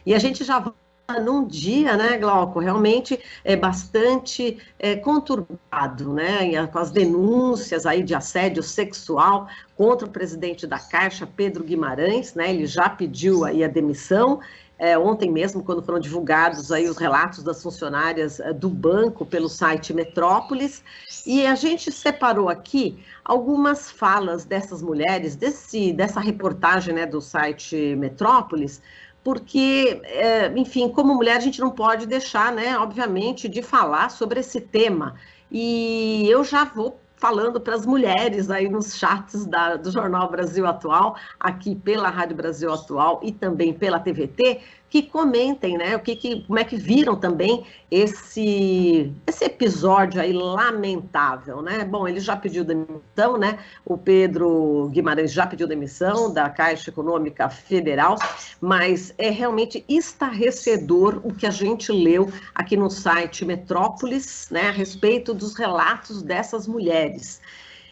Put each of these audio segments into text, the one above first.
E a gente já num dia, né, Glauco, realmente é bastante conturbado, né, com as denúncias aí de assédio sexual contra o presidente da Caixa, Pedro Guimarães, né, ele já pediu aí a demissão. Ontem mesmo, quando foram divulgados aí os relatos das funcionárias do banco pelo site Metrópolis, e a gente separou aqui algumas falas dessas mulheres, dessa reportagem, né, do site Metrópolis, porque, enfim, como mulher, a gente não pode deixar, né, obviamente, de falar sobre esse tema. E eu já vou falando para as mulheres aí nos chats do Jornal Brasil Atual, aqui pela Rádio Brasil Atual e também pela TVT, que comentem, né, como é que viram também esse episódio aí lamentável, né? Bom, ele já pediu demissão, né? O Pedro Guimarães já pediu demissão da Caixa Econômica Federal, mas é realmente estarrecedor o que a gente leu aqui no site Metrópolis, né, a respeito dos relatos dessas mulheres.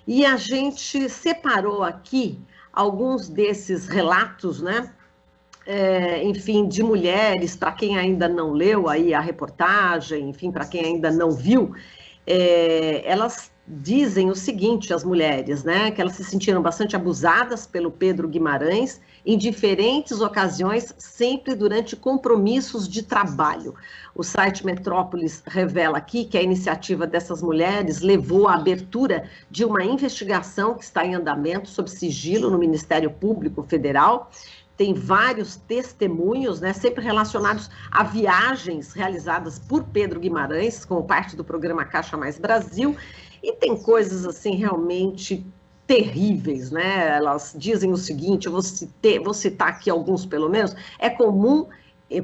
E a gente separou aqui alguns desses relatos, né? Enfim, de mulheres, para quem ainda não leu aí a reportagem, enfim, para quem ainda não viu, elas dizem o seguinte, as mulheres, né, que elas se sentiram bastante abusadas pelo Pedro Guimarães em diferentes ocasiões, sempre durante compromissos de trabalho. O site Metrópolis revela aqui que a iniciativa dessas mulheres levou à abertura de uma investigação que está em andamento sob sigilo no Ministério Público Federal. Tem vários testemunhos, né, sempre relacionados a viagens realizadas por Pedro Guimarães, como parte do programa Caixa Mais Brasil, e tem coisas, assim, realmente terríveis, né? Elas dizem o seguinte, eu vou citar aqui alguns, pelo menos, é comum,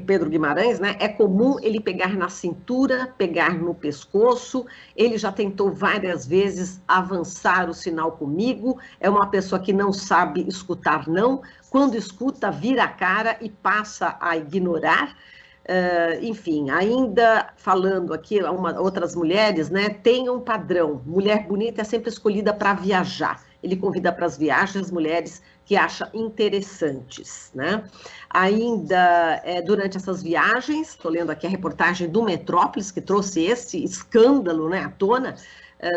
Pedro Guimarães, né, é comum ele pegar na cintura, pegar no pescoço, ele já tentou várias vezes avançar o sinal comigo, é uma pessoa que não sabe escutar não, quando escuta vira a cara e passa a ignorar. Enfim, ainda falando aqui, outras mulheres, né, tem um padrão, mulher bonita é sempre escolhida para viajar, ele convida para as viagens mulheres que acha interessantes, né? Ainda durante essas viagens, estou lendo aqui a reportagem do Metrópolis, que trouxe esse escândalo, né, à tona,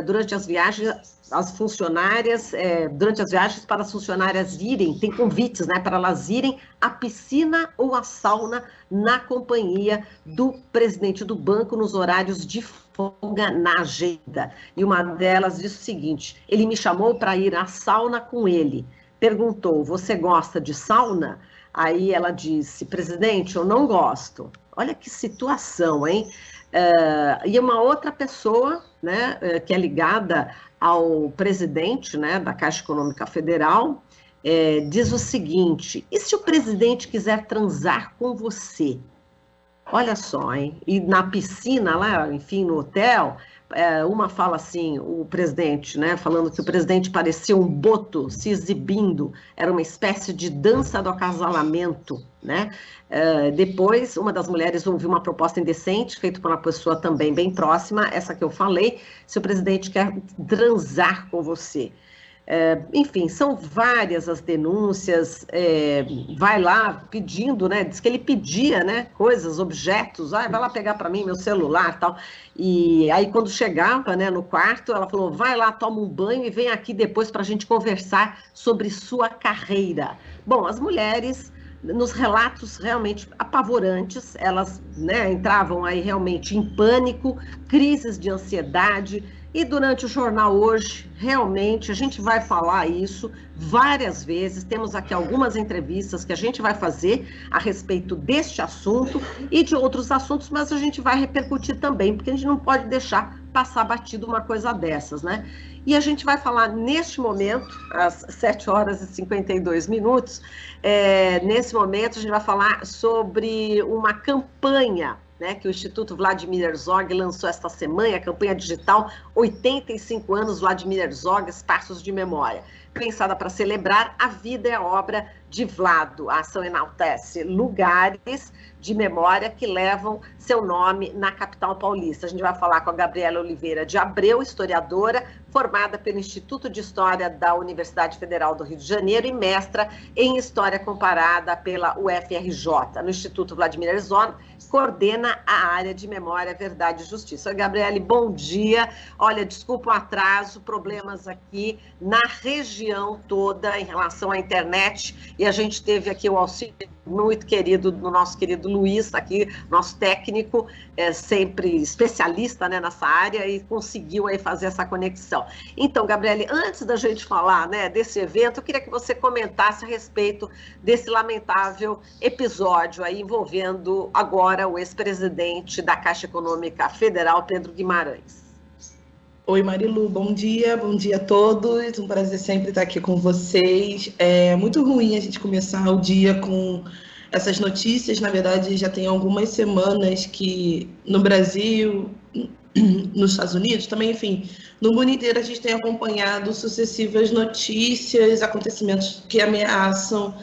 durante as viagens, durante as viagens para as funcionárias irem, tem convites, né, para elas irem à piscina ou à sauna na companhia do presidente do banco nos horários de folga na agenda. E uma delas diz o seguinte, ele me chamou para ir à sauna com ele, perguntou, você gosta de sauna? Aí ela disse, presidente, eu não gosto. Olha que situação, hein? E uma outra pessoa, né, que é ligada ao presidente, né, da Caixa Econômica Federal, diz o seguinte, e se o presidente quiser transar com você? Olha só, hein? E na piscina lá, enfim, no hotel, uma fala assim, o presidente, né, falando que o presidente parecia um boto se exibindo, era uma espécie de dança do acasalamento, né? Depois, uma das mulheres ouviu uma proposta indecente, feita por uma pessoa também bem próxima, essa que eu falei, se o presidente quer transar com você. Enfim, são várias as denúncias, vai lá pedindo, né, diz que ele pedia, né, coisas, objetos, vai lá pegar para mim meu celular e tal, e aí quando chegava, né, no quarto, ela falou, vai lá, toma um banho e vem aqui depois para a gente conversar sobre sua carreira. Bom, as mulheres, nos relatos realmente apavorantes, elas, né, entravam aí realmente em pânico, crises de ansiedade. E durante o jornal hoje, realmente, a gente vai falar isso várias vezes, temos aqui algumas entrevistas que a gente vai fazer a respeito deste assunto e de outros assuntos, mas a gente vai repercutir também, porque a gente não pode deixar passar batido uma coisa dessas, né? E a gente vai falar neste momento, às 7 horas e 52 minutos, nesse momento a gente vai falar sobre uma campanha, né, que o Instituto Vladimir Herzog lançou esta semana, a campanha digital 85 anos Vladimir Herzog, Espaços de Memória. pensada para celebrar a vida e a obra de Vlado. A ação enaltece lugares de memória que levam seu nome na capital paulista. A gente vai falar com a Gabriela Oliveira de Abreu, historiadora, formada pelo Instituto de História da Universidade Federal do Rio de Janeiro e mestra em História Comparada pela UFRJ. No Instituto Vladimir Herzog, coordena a área de Memória, Verdade e Justiça. Oi, Gabriele, bom dia. Olha, desculpa o atraso, problemas aqui na região toda em relação à internet, e a gente teve aqui o auxílio muito querido do nosso querido Luiz, aqui, nosso técnico, sempre especialista, né, nessa área, e conseguiu aí fazer essa conexão. Então, Gabriele, antes da gente falar, né, desse evento, eu queria que você comentasse a respeito desse lamentável episódio aí envolvendo agora o ex-presidente da Caixa Econômica Federal, Pedro Guimarães. Oi, Marilu, bom dia a todos, um prazer sempre estar aqui com vocês. É muito ruim a gente começar o dia com essas notícias, na verdade já tem algumas semanas que no Brasil, nos Estados Unidos também, enfim, no mundo inteiro a gente tem acompanhado sucessivas notícias, acontecimentos que ameaçam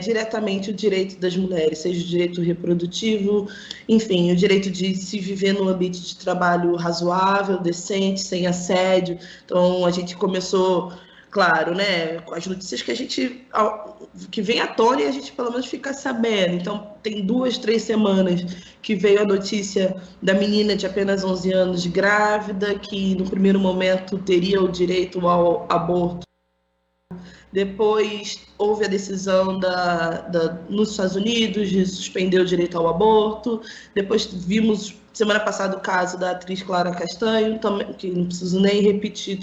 diretamente o direito das mulheres, seja o direito reprodutivo, enfim, o direito de se viver num ambiente de trabalho razoável, decente, sem assédio. Então, a gente começou, claro, né, com as notícias que vem à tona e a gente pelo menos fica sabendo. Então, tem 2, 3 semanas que veio a notícia da menina de apenas 11 anos grávida, que no primeiro momento teria o direito ao aborto. Depois houve a decisão nos Estados Unidos de suspender o direito ao aborto. Depois vimos, semana passada, o caso da atriz Clara Castanho, também, que não preciso nem repetir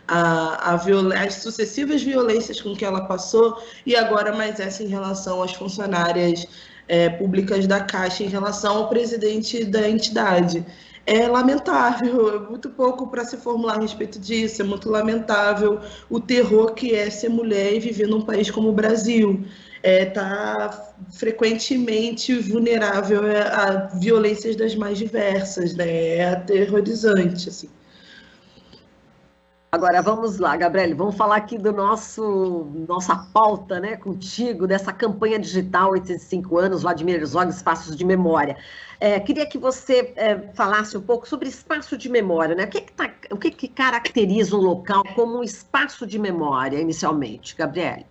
as sucessivas violências com que ela passou, e agora mais essa em relação às funcionárias públicas da Caixa, em relação ao presidente da entidade. É lamentável, é muito pouco para se formular a respeito disso, é muito lamentável o terror que é ser mulher e viver num país como o Brasil. Tá frequentemente vulnerável a violências das mais diversas, né? É aterrorizante, assim. Agora, vamos lá, Gabriele, vamos falar aqui do nossa pauta, né, contigo, dessa campanha digital 85 anos, Vladimir Herzog, Espaços de Memória. Queria que você falasse um pouco sobre espaço de memória, né? O que caracteriza um local como um espaço de memória, inicialmente, Gabriele?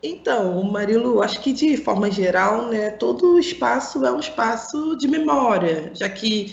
Então, Marilu, acho que de forma geral, né, todo espaço é um espaço de memória, já que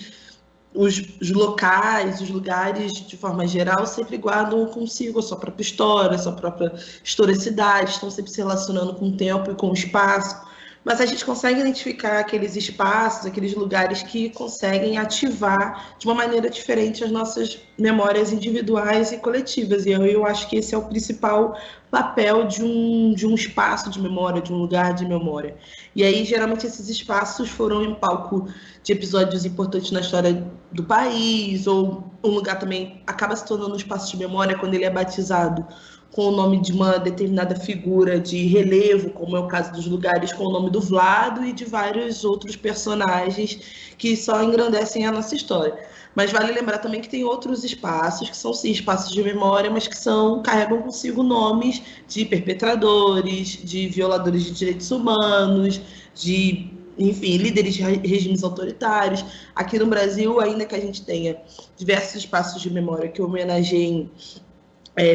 os locais, os lugares, de forma geral, sempre guardam consigo a sua própria história, a sua própria historicidade, estão sempre se relacionando com o tempo e com o espaço. Mas a gente consegue identificar aqueles espaços, aqueles lugares que conseguem ativar de uma maneira diferente as nossas memórias individuais e coletivas. E eu acho que esse é o principal papel de um espaço de memória, de um lugar de memória. E aí, geralmente, esses espaços foram em palco de episódios importantes na história do país, ou um lugar também acaba se tornando um espaço de memória quando ele é batizado com o nome de uma determinada figura de relevo, como é o caso dos lugares com o nome do Vlado e de vários outros personagens que só engrandecem a nossa história. Mas vale lembrar também que tem outros espaços, que são sim espaços de memória, mas que carregam consigo nomes de perpetradores, de violadores de direitos humanos, de, enfim, líderes de regimes autoritários. Aqui no Brasil, ainda que a gente tenha diversos espaços de memória que homenageiem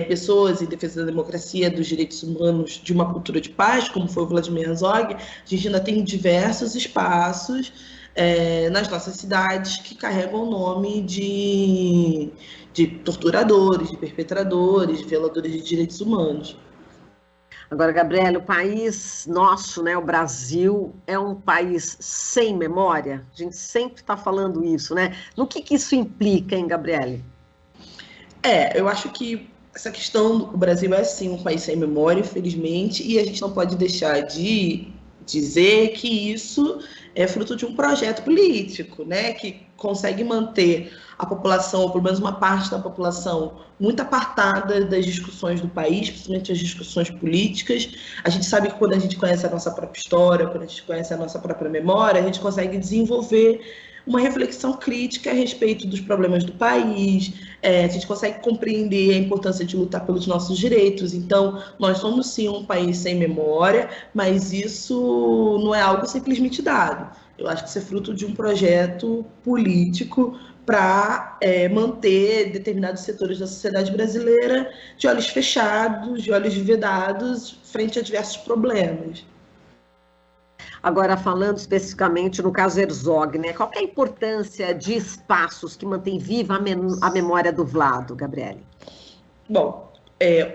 pessoas em defesa da democracia, dos direitos humanos, de uma cultura de paz, como foi o Vladimir Herzog, a gente ainda tem diversos espaços nas nossas cidades que carregam o nome de torturadores, de perpetradores, de violadores de direitos humanos. Agora, Gabriela, o país nosso, né, o Brasil, é um país sem memória? A gente sempre está falando isso, né? No que isso implica, hein, Gabriele? Eu acho que essa questão, o Brasil é sim um país sem memória, infelizmente, e a gente não pode deixar de dizer que isso é fruto de um projeto político, né, que consegue manter a população, ou pelo menos uma parte da população, muito apartada das discussões do país, principalmente as discussões políticas. A gente sabe que quando a gente conhece a nossa própria história, quando a gente conhece a nossa própria memória, a gente consegue desenvolver uma reflexão crítica a respeito dos problemas do país, a gente consegue compreender a importância de lutar pelos nossos direitos. Então, nós somos sim um país sem memória, mas isso não é algo simplesmente dado. Eu acho que isso é fruto de um projeto político para manter determinados setores da sociedade brasileira de olhos fechados, de olhos vedados, frente a diversos problemas. Agora, falando especificamente no caso Herzog, né? Qual que é a importância de espaços que mantêm viva a memória do Vlado, Gabriele? Bom,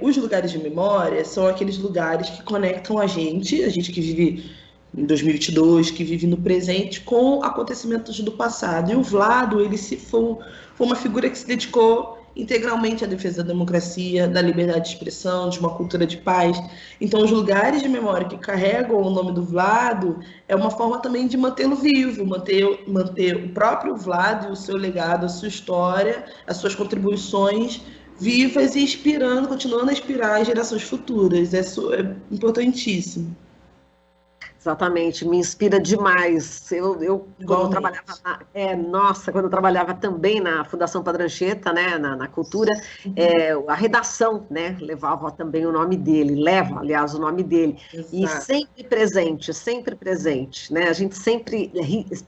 os lugares de memória são aqueles lugares que conectam a gente que vive em 2022, que vive no presente, com acontecimentos do passado. E o Vlado, ele foi uma figura que se dedicou integralmente à defesa da democracia, da liberdade de expressão, de uma cultura de paz. Então, os lugares de memória que carregam o nome do Vlado é uma forma também de mantê-lo vivo, manter o próprio Vlado e o seu legado, a sua história, as suas contribuições vivas e inspirando, continuando a inspirar as gerações futuras. Isso é importantíssimo. Exatamente, me inspira demais. Eu quando eu trabalhava, quando eu trabalhava também na Fundação Padre Anchieta, né, na cultura, a redação, né, levava também o nome dele, leva, aliás, o nome dele. Exato. E sempre presente, né? A gente sempre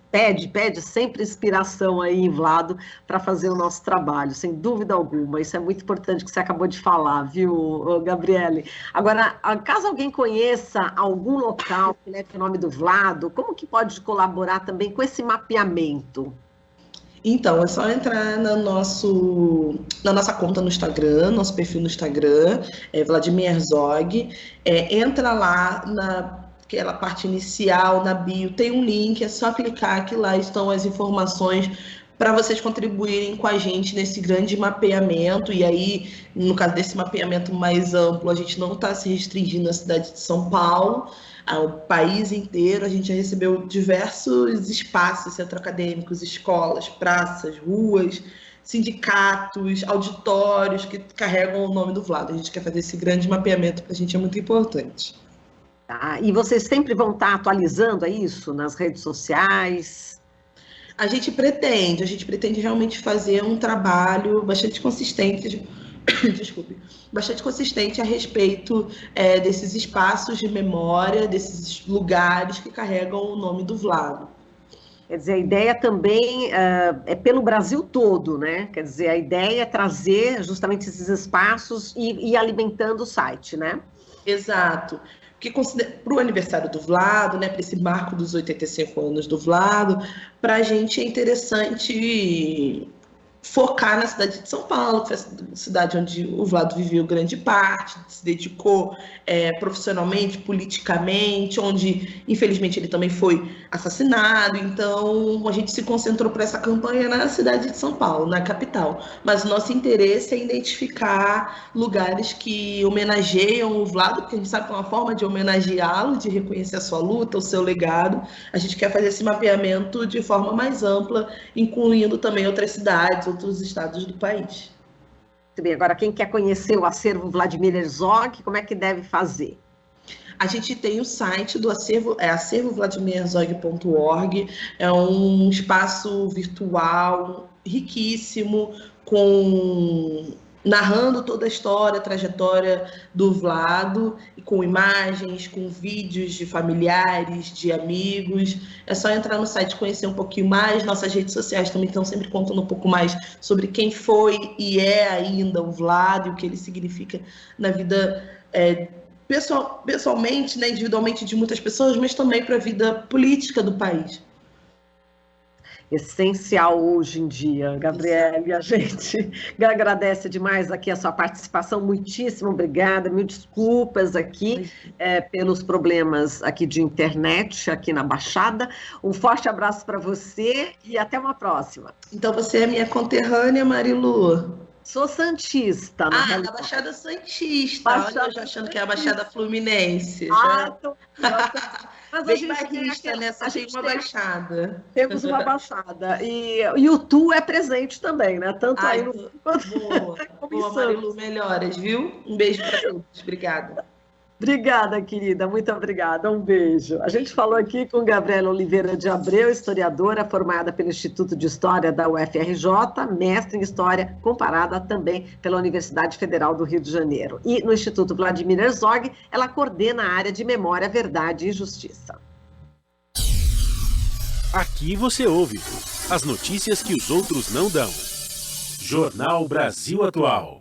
pede sempre inspiração aí em Vlado para fazer o nosso trabalho, sem dúvida alguma. Isso é muito importante que você acabou de falar, viu, Gabriele? Agora, caso alguém conheça algum local que leve o nome do Vlado, como que pode colaborar também com esse mapeamento? Então, é só entrar na nossa conta no Instagram, nosso perfil no Instagram, Vladimir Herzog, entra lá naquela parte inicial, na bio, tem um link, é só clicar que lá estão as informações para vocês contribuírem com a gente nesse grande mapeamento. E aí, no caso desse mapeamento mais amplo, a gente não está se restringindo à cidade de São Paulo, ao país inteiro. A gente já recebeu diversos espaços centro-acadêmicos, escolas, praças, ruas, sindicatos, auditórios que carregam o nome do Vlado. A gente quer fazer esse grande mapeamento, para a gente é muito importante. E vocês sempre vão estar atualizando isso nas redes sociais? A gente pretende realmente fazer um trabalho bastante consistente, bastante consistente a respeito desses espaços de memória, desses lugares que carregam o nome do Vlado. Quer dizer, a ideia também é pelo Brasil todo, né? Quer dizer, a ideia é trazer justamente esses espaços e ir alimentando o site, né? Exato. Porque para o aniversário do Vlado, né, para esse marco dos 85 anos do Vlado, para a gente é interessante focar na cidade de São Paulo, que foi a cidade onde o Vlado viveu grande parte, se dedicou profissionalmente, politicamente, onde, infelizmente, ele também foi assassinado. Então, a gente se concentrou para essa campanha na cidade de São Paulo, na capital. Mas o nosso interesse é identificar lugares que homenageiam o Vlado, porque a gente sabe que é uma forma de homenageá-lo, de reconhecer a sua luta, o seu legado. A gente quer fazer esse mapeamento de forma mais ampla, incluindo também outras cidades, outros estados do país. Muito bem, agora quem quer conhecer o acervo Vladimir Herzog, como é que deve fazer? A gente tem o site do acervo, acervovladimirherzog.org, é um espaço virtual riquíssimo, narrando toda a história, a trajetória do Vlado, com imagens, com vídeos de familiares, de amigos. É só entrar no site, conhecer um pouquinho mais. Nossas redes sociais também estão sempre contando um pouco mais sobre quem foi e é ainda o Vlado, e o que ele significa na vida pessoalmente, né, individualmente de muitas pessoas, mas também para a vida política do país. Essencial hoje em dia, Gabriele, a gente agradece demais aqui a sua participação, muitíssimo obrigada, mil desculpas aqui pelos problemas aqui de internet, aqui na Baixada, um forte abraço para você e até uma próxima. Então você é minha conterrânea, Marilu? Sou santista. Da Baixada Santista, olha, eu já achando que é a Baixada Fluminense. Mas bem bairrista, né? Só tem uma baixada. Temos uma baixada. E o Tu é presente também, né? Tanto aí no... Boa, Marilu, melhoras, viu? Um beijo para todos. Obrigada. Obrigada, querida, muito obrigada, um beijo. A gente falou aqui com Gabriela Oliveira de Abreu, historiadora formada pelo Instituto de História da UFRJ, mestre em História comparada também pela Universidade Federal do Rio de Janeiro. E no Instituto Vladimir Herzog, ela coordena a área de Memória, Verdade e Justiça. Aqui você ouve as notícias que os outros não dão. Jornal Brasil Atual.